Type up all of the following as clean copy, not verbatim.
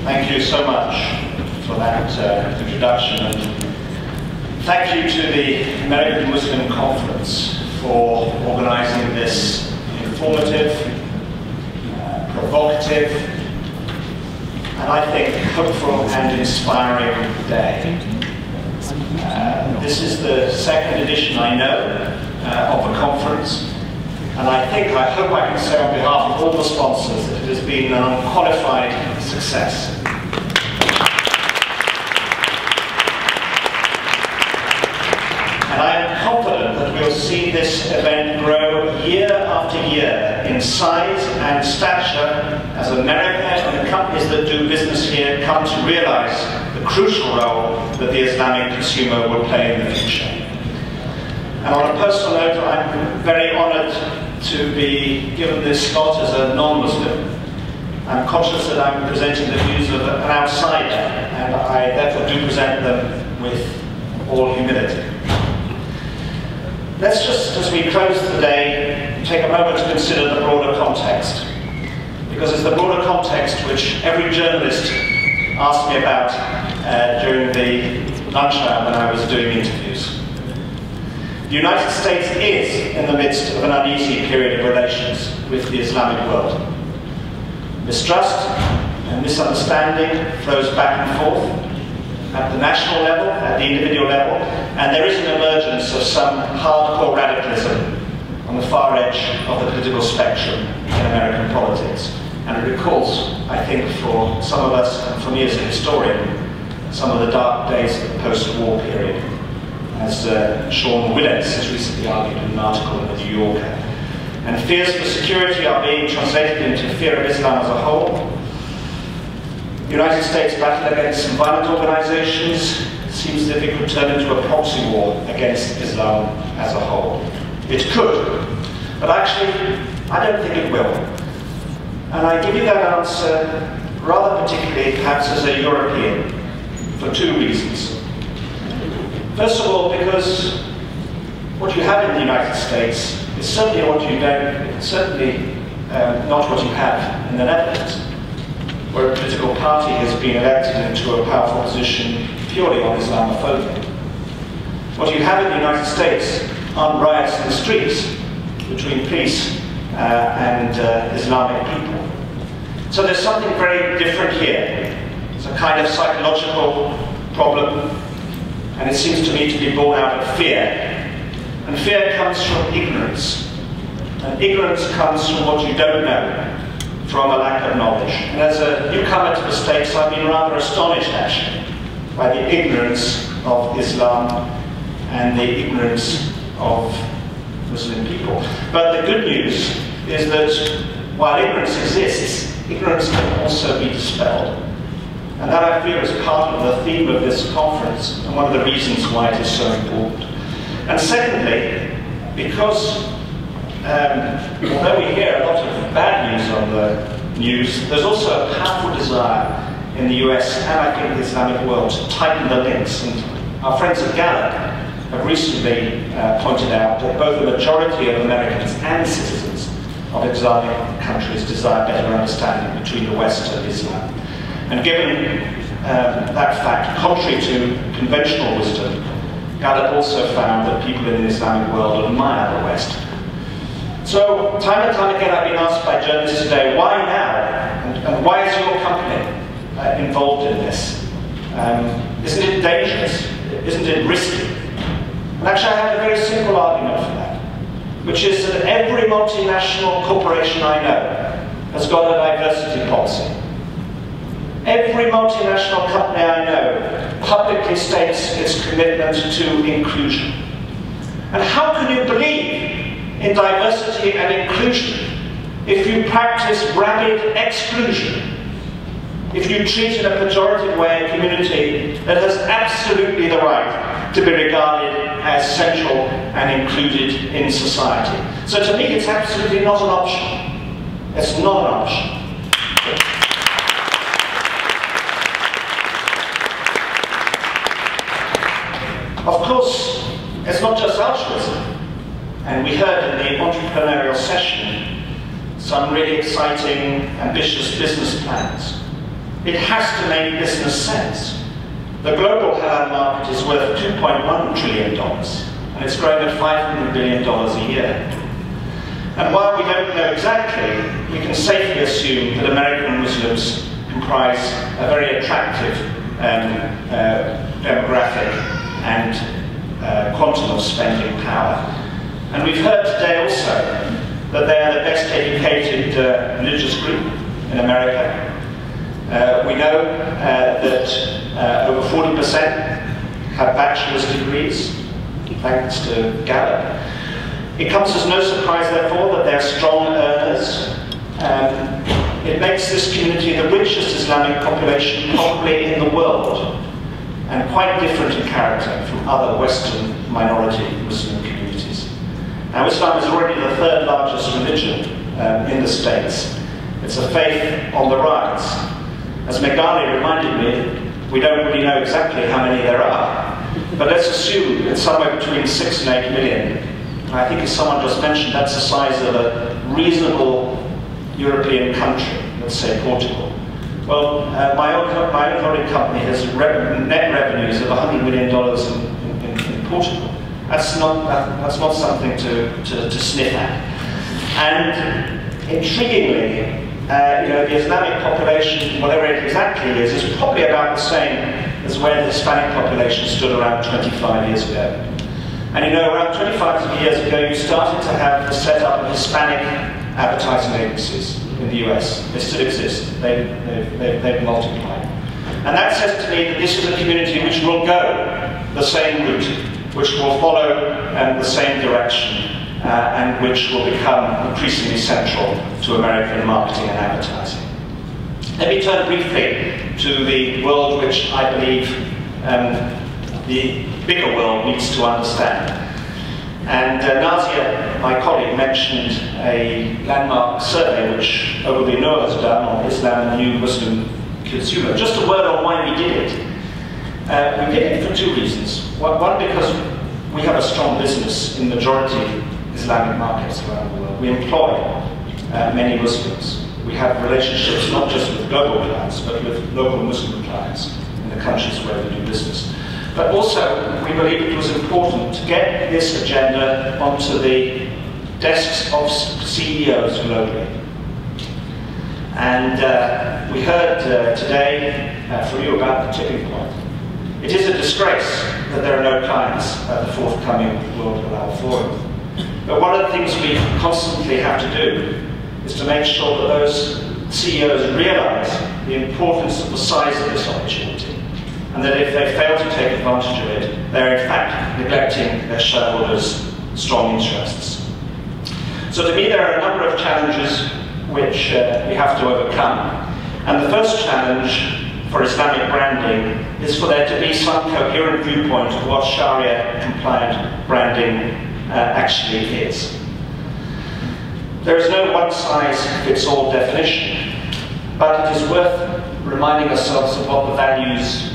Thank you so much for that introduction, and thank you to the American Muslim Conference for organizing this informative, provocative, and I think hopeful and inspiring day. This is the second edition, I know, of the conference, and I hope I can say on behalf of all the sponsors that it has been an unqualified success. And I am confident that we'll see this event grow year after year in size and stature as America and the companies that do business here come to realize the crucial role that the Islamic consumer will play in the future. And on a personal note, I'm very honored to be given this slot as a non-Muslim. I'm conscious that I'm presenting the views of an outsider, and I therefore do present them with all humility. Let's just, as we close the day, take a moment to consider the broader context. Because it's the broader context which every journalist asked me about during the lunch hour when I was doing interviews. The United States is in the midst of an uneasy period of relations with the Islamic world. Mistrust and misunderstanding flows back and forth at the national level, at the individual level, and there is an emergence of some hardcore radicalism on the far edge of the political spectrum in American politics. And it recalls, I think, for some of us, and for me as a historian, some of the dark days of the post-war period, as Sean Willis has recently argued in an article in the New Yorker. And fears for security are being translated into fear of Islam as a whole. The United States battle against some violent organizations seems as if it could turn into a proxy war against Islam as a whole. It could, but actually, I don't think it will. And I give you that answer rather particularly perhaps as a European for two reasons. First of all, because what you have in the United States is certainly what you don't, certainly not what you have in the Netherlands, where a political party has been elected into a powerful position purely on Islamophobia. What you have in the United States aren't riots in the streets between police and Islamic people. So there's something very different here. It's a kind of psychological problem, and it seems to me to be born out of fear. And fear comes from ignorance. And ignorance comes from what you don't know, from a lack of knowledge. And as a newcomer to the States, I've been rather astonished, actually, by the ignorance of Islam and the ignorance of Muslim people. But the good news is that while ignorance exists, ignorance can also be dispelled. And that, I feel, is part of the theme of this conference, and one of the reasons why it is so important. And secondly, because although we hear a lot of bad news on the news, there's also a powerful desire in the US and I think the Islamic world to tighten the links. And our friends at Gallup have recently pointed out that both the majority of Americans and citizens of Islamic countries desire better understanding between the West and Islam. And given that fact, contrary to conventional wisdom, Gallup also found that people in the Islamic world admire the West. So, time and time again, I've been asked by journalists today, why now? And why is your company involved in this? Isn't it dangerous? Isn't it risky? And actually, I have a very simple argument for that, which is that every multinational corporation I know has got a diversity policy. Every multinational company I know publicly states its commitment to inclusion. And how can you believe in diversity and inclusion if you practice rabid exclusion? If you treat in a pejorative way a community that has absolutely the right to be regarded as central and included in society. So to me, it's absolutely not an option. It's not an option. Of course, it's not just altruism. And we heard in the entrepreneurial session some really exciting, ambitious business plans. it has to make business sense. The global halal market is worth $2.1 trillion, and it's growing at $500 billion a year. And while we don't know exactly, we can safely assume that American Muslims comprise a very attractive demographic and quantum of spending power. And we've heard today also that they are the best educated religious group in America. We know that over 40% have bachelor's degrees, thanks to Gallup. It comes as no surprise, therefore, that they're strong earners. It makes this community the richest Islamic population probably in the world, and quite different in character from other Western minority Muslim communities. Now, Islam is already the third largest religion in the States. It's a faith on the rise. As Meghani reminded me, we don't really know exactly how many there are, but let's assume it's somewhere between 6 and 8 million. And I think, as someone just mentioned, that's the size of a reasonable European country, let's say Portugal. Well, my own holding company has net revenues of $100 million in Portugal. That's not something to sniff at. And intriguingly, the Islamic population, whatever it exactly is probably about the same as where the Hispanic population stood around 25 years ago. And around 25 years ago, you started to have the setup of Hispanic advertising agencies in the US. They still exist. They've multiplied. And that says to me that this is a community which will go the same route, which will follow the same direction, and which will become increasingly central to American marketing and advertising. Let me turn briefly to the world which I believe the bigger world needs to understand. And Nazia, my colleague, mentioned a landmark survey which Ogilvy has done on Islam and the new Muslim consumer. Just a word on why we did it. We did it for two reasons. One, because we have a strong business in majority Islamic markets around the world. We employ many Muslims. We have relationships not just with global clients, but with local Muslim clients in the countries where we do business. But also, we believe it was important to get this agenda onto the desks of CEOs globally. And we heard today from you about the tipping point. It is a disgrace that there are no clients at the forthcoming World Halal Forum. But one of the things we constantly have to do is to make sure that those CEOs realize the importance of the size of this opportunity, and that if they fail to take advantage of it, they're in fact neglecting their shareholders' strong interests. So to me, there are a number of challenges which we have to overcome. And the first challenge for Islamic branding is for there to be some coherent viewpoint of what Sharia-compliant branding actually is. There is no one-size-fits-all definition, but it is worth reminding ourselves of what the values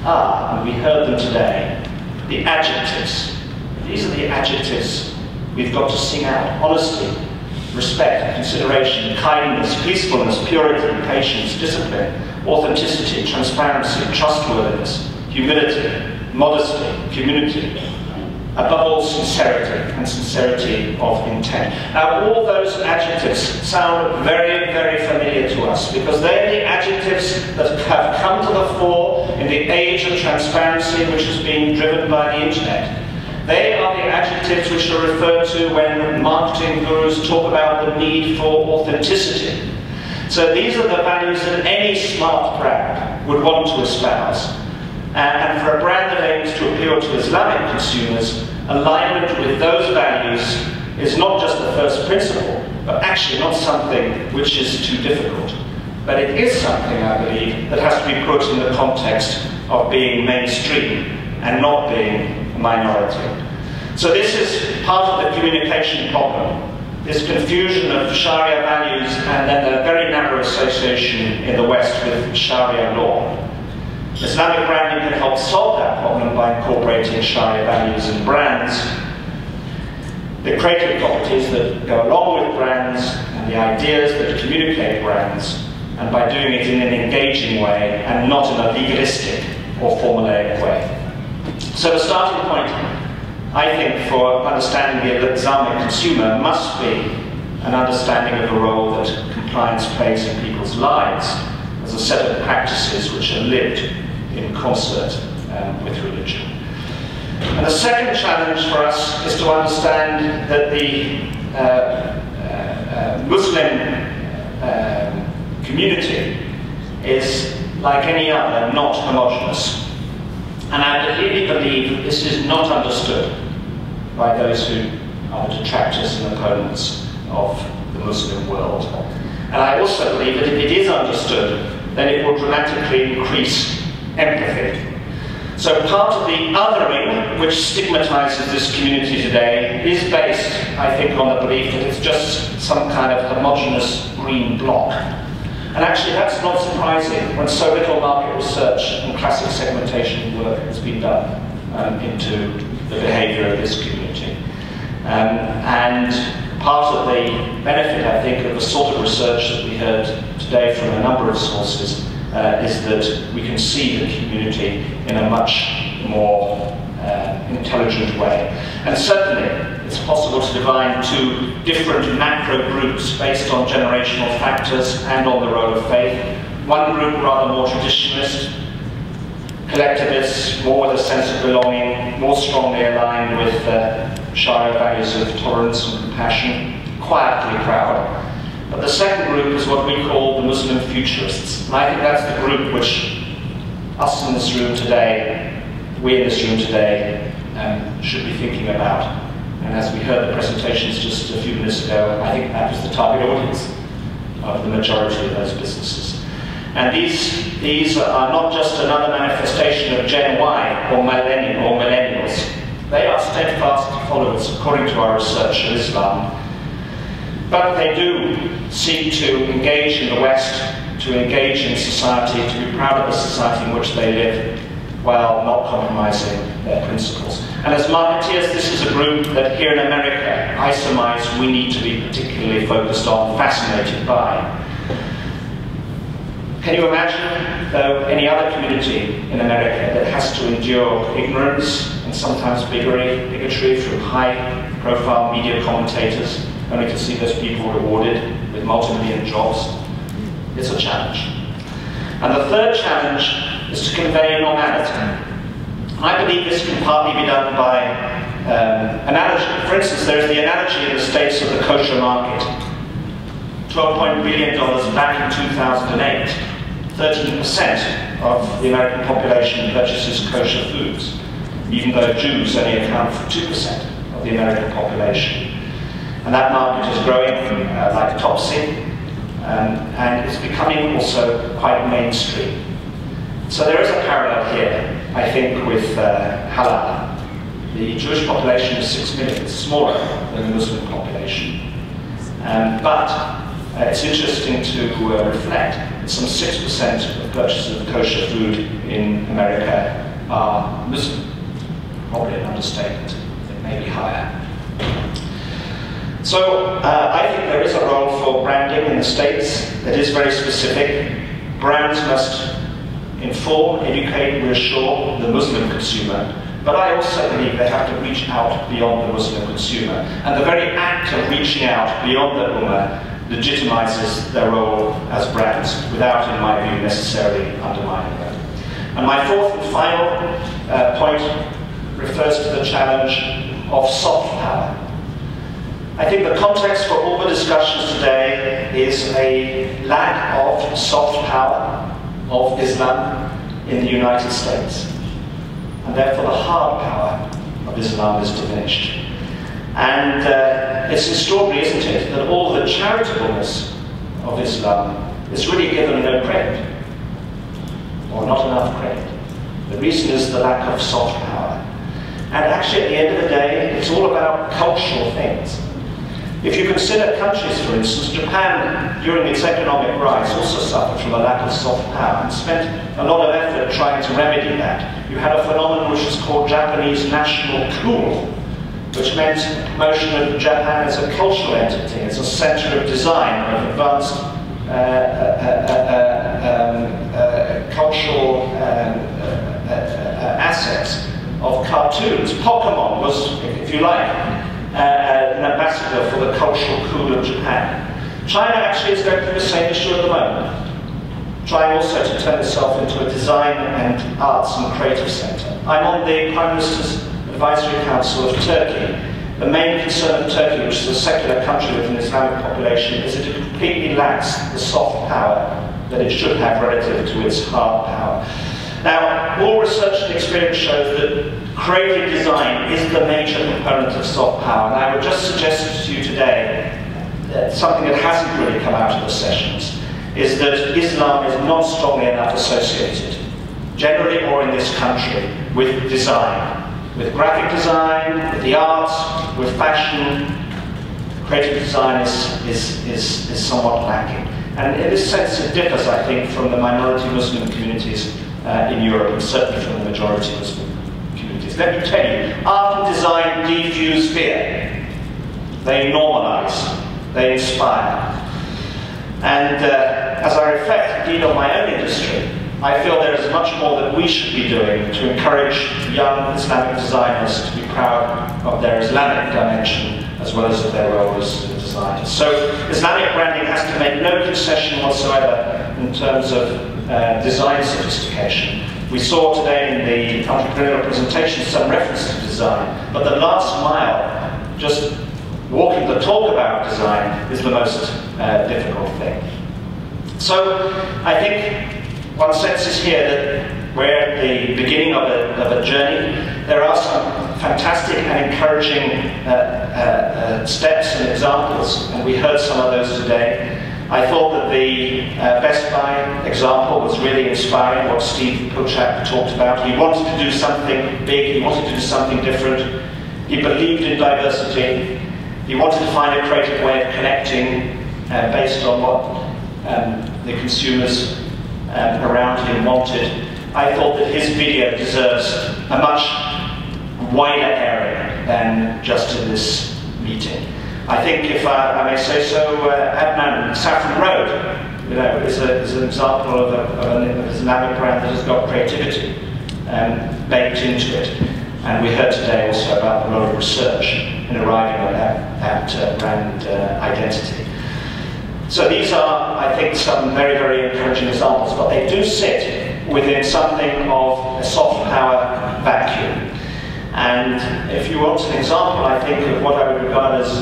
are, and we heard them today. The adjectives. These are the adjectives we've got to sing out. Honesty, respect, consideration, kindness, peacefulness, purity, patience, discipline, authenticity, transparency, trustworthiness, humility, modesty, community, above all sincerity, and sincerity of intent. Now, all those adjectives sound very, very familiar to us, because they're the adjectives that have come to the fore in the age of transparency which is being driven by the internet. They are the adjectives which are referred to when marketing gurus talk about the need for authenticity. So these are the values that any smart brand would want to espouse. And for a brand that aims to appeal to Islamic consumers, alignment with those values is not just the first principle, but actually not something which is too difficult. But it is something, I believe, that has to be put in the context of being mainstream and not being a minority. So this is part of the communication problem, this confusion of Sharia values and then a very narrow association in the West with Sharia law. Islamic branding can help solve that problem by incorporating Sharia values in brands, the creative properties that go along with brands, and the ideas that communicate brands, and by doing it in an engaging way and not in a legalistic or formulaic way. So the starting point, I think, for understanding the Islamic consumer must be an understanding of the role that compliance plays in people's lives as a set of practices which are lived in concert with religion. And the second challenge for us is to understand that the Muslim community is, like any other, not homogeneous. And I really believe this is not understood by those who are the detractors and opponents of the Muslim world. And I also believe that if it is understood, then it will dramatically increase empathy. So part of the othering which stigmatizes this community today is based, I think, on the belief that it's just some kind of homogeneous green block. And actually that's not surprising when so little market research and classic segmentation work has been done into the behavior of this community. And part of the benefit, I think, of the sort of research that we heard today from a number of sources is that we can see the community in a much more intelligent way. And certainly, it's possible to divide two different macro groups based on generational factors and on the role of faith. One group rather more traditionalist, collectivists, more with a sense of belonging, more strongly aligned with Sharia values of tolerance and compassion, quietly proud. But the second group is what we call the Muslim futurists. And I think that's the group which us in this room today, we in this room today, should be thinking about. And as we heard the presentations just a few minutes ago, I think that was the target audience of the majority of those businesses. And these are not just another manifestation of Gen Y or millennials. They are steadfast followers, according to our research, of Islam. But they do seek to engage in the West, to engage in society, to be proud of the society in which they live, while not compromising their principles. And as marketeers, this is a group that here in America, I surmise, we need to be particularly focused on, fascinated by. Can you imagine, though, any other community in America that has to endure ignorance and sometimes bigotry from high-profile media commentators, only to see those people rewarded with multi-million jobs? It's a challenge. And the third challenge is to convey normality. I believe this can partly be done by analogy. For instance, there's the analogy in the States of the kosher market. $12 billion back in 2008. 13% of the American population purchases kosher foods, even though Jews only account for 2% of the American population. And that market is growing like topsy, and it's becoming also quite mainstream. So there is a parallel here, I think, with halal. The Jewish population is 6 million, it's smaller than the Muslim population. But it's interesting to reflect that some 6% of purchases of kosher food in America are Muslim. Probably an understatement, it may be higher. So I think there is a role for branding in the States that is very specific. Brands must inform, educate, reassure the Muslim consumer, but I also believe they have to reach out beyond the Muslim consumer. And the very act of reaching out beyond the Ummah legitimizes their role as brands, without, in my view, necessarily undermining them. And my fourth and final point refers to the challenge of soft power. I think the context for all the discussions today is a lack of soft power of Islam in the United States. And therefore the hard power of Islam is diminished. And it's extraordinary, isn't it, that all the charitableness of Islam is really given no credit, or not enough credit. The reason is the lack of soft power. And actually, at the end of the day, it's all about cultural things. If you consider countries, for instance, Japan, during its economic rise, also suffered from a lack of soft power and spent a lot of effort trying to remedy that. You had a phenomenon which is called Japanese national cool, which meant promotion of Japan as a cultural entity, as a center of design, of advanced cartoons. Pokemon was, if you like, an ambassador for the cultural coup of Japan. China actually is going through the same issue at the moment, trying also to turn itself into a design and arts and creative centre. I'm on the Prime Minister's Advisory Council of Turkey. The main concern of Turkey, which is a secular country with an Islamic population, is that it completely lacks the soft power that it should have relative to its hard power. Now, all research and experience shows that creative design is the major component of soft power, and I would just suggest to you today that something that hasn't really come out of the sessions is that Islam is not strongly enough associated, generally or in this country, with design. With graphic design, with the arts, with fashion. Creative design is somewhat lacking. And in this sense it differs, I think, from the minority Muslim communities in Europe, and certainly from the majority Muslim communities. Let me tell you, art and design defuse fear. They normalize, they inspire. And as I reflect indeed on my own industry, I feel there is much more that we should be doing to encourage young Islamic designers to be proud of their Islamic dimension as well as of their role as designers. So Islamic branding has to make no concession whatsoever in terms of design sophistication. We saw today in the entrepreneurial presentation some reference to design, but the last mile, just walking the talk about design, is the most difficult thing. So I think one senses here that we're at the beginning of a journey. There are some fantastic and encouraging steps and examples, and we heard some of those today. I thought that the Best Buy example was really inspiring, what Steve Pilchak talked about. He wanted to do something big, he wanted to do something different. He believed in diversity. He wanted to find a creative way of connecting based on what the consumers around him wanted. I thought that his video deserves a much wider area than just in this meeting. I think, if I may say so, Adnan, Saffron Road, is an example of an Islamic brand that has got creativity baked into it. And we heard today also about the role of research in arriving at that brand identity. So these are, I think, some very, very encouraging examples, but they do sit within something of a soft power vacuum. And if you want an example, I think, of what I would regard as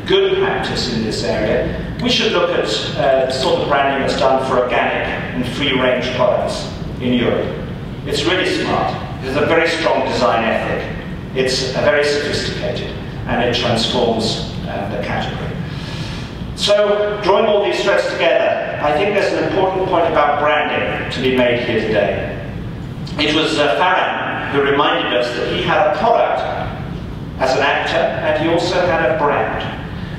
good practice in this area, we should look at the sort of branding that's done for organic and free-range products in Europe. It's really smart. It has a very strong design ethic. It's very sophisticated, and it transforms the category. So, drawing all these threads together, I think there's an important point about branding to be made here today. It was Farhan who reminded us that he had a product as an actor, and he also had a brand.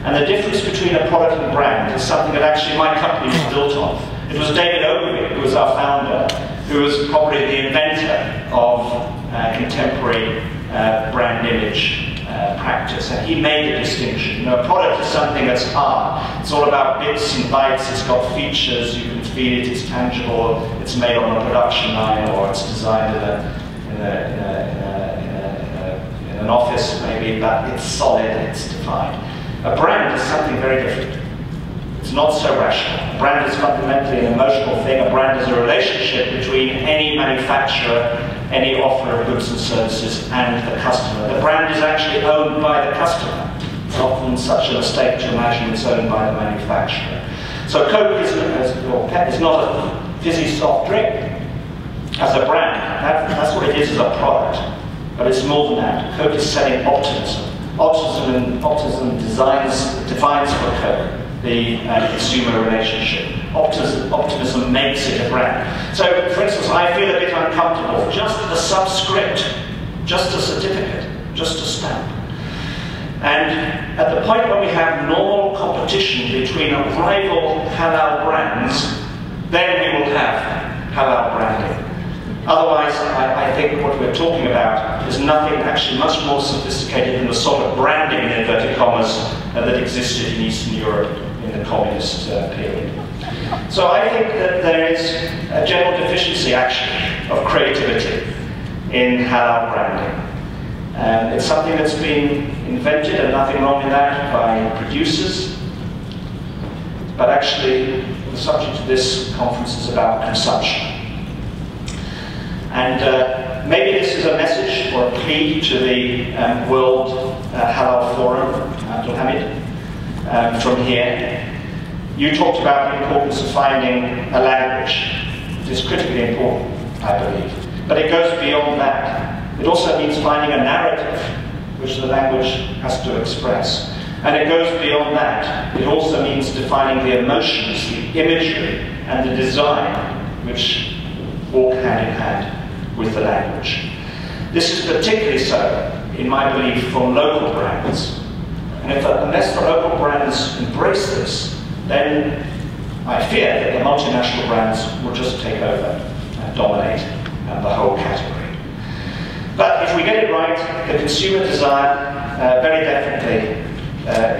And the difference between a product and brand is something that actually my company was built on. It was David Ogilvy, who was our founder, who was probably the inventor of contemporary brand image practice, and he made a distinction. You know, a product is something that's hard. It's all about bits and bytes. It's got features. You can feel it. It's tangible. It's made on a production line, or it's designed in an office, maybe. But it's solid. It's defined. A brand is something very different. It's not so rational. A brand is fundamentally an emotional thing. A brand is a relationship between any manufacturer, any offerer of goods and services, and the customer. The brand is actually owned by the customer. It's often such a mistake to imagine it's owned by the manufacturer. So Coke or Pep is not a fizzy soft drink as a brand. That's what it is as a product. But it's more than that. Coke is selling optimism. Optimism defines for Coke the consumer relationship. Optimism makes it a brand. So, for instance, I feel a bit uncomfortable. Just a subscript, just a certificate, just a stamp. And at the point when we have normal competition between rival halal brands, then we will have halal branding. Otherwise, I think what we're talking about is nothing actually much more sophisticated than the sort of branding, in inverted commas, that existed in Eastern Europe in the communist period. So I think that there is a general deficiency, actually, of creativity in halal branding. It's something that's been invented, and nothing wrong in that, by producers. But actually, the subject of this conference is about consumption. And maybe this is a message or a plea to the World Halal Forum, Abdulhamid, from here. You talked about the importance of finding a language. It is critically important, I believe. But it goes beyond that. It also means finding a narrative which the language has to express. And it goes beyond that. It also means defining the emotions, the imagery, and the design which walk hand in hand with the language. This is particularly so, in my belief, for local brands. And unless the local brands embrace this, then I fear that the multinational brands will just take over and dominate the whole category. But if we get it right, the consumer desire very definitely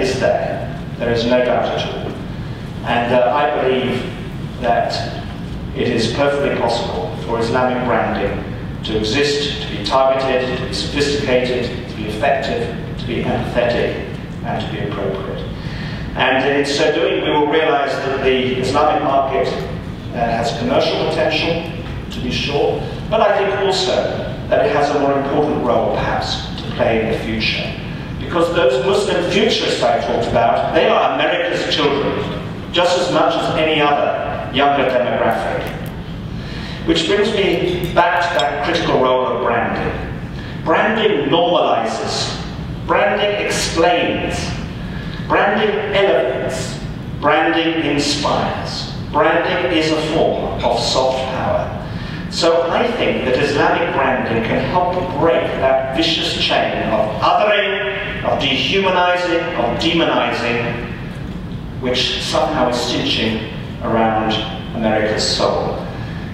is there. There is no doubt at all. And I believe that it is perfectly possible for Islamic branding to exist, to be targeted, to be sophisticated, to be effective, to be empathetic, and to be appropriate. And in so doing, we will realize that the Islamic market has commercial potential, to be sure, but I think also that it has a more important role, perhaps, to play in the future. Because those Muslim futurists I talked about, they are America's children, just as much as any other younger demographic. Which brings me back to that critical role of branding. Branding normalizes, branding explains, branding elevates, branding inspires. Branding is a form of soft power. So I think that Islamic branding can help break that vicious chain of othering, of dehumanizing, of demonizing, which somehow is cinching around America's soul.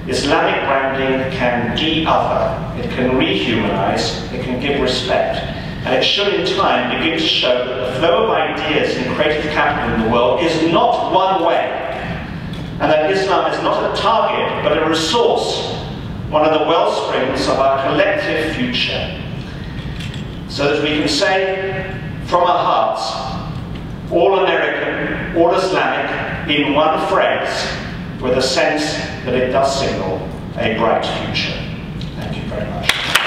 Islamic branding can de-other, it can rehumanize, it can give respect, and it should in time begin to show that the flow of ideas and creative capital in the world is not one way, and that Islam is not a target, but a resource, one of the well springs of our collective future, so that we can say from our hearts, all American, all Islamic, in one phrase, with a sense that it does signal a bright future. Thank you very much.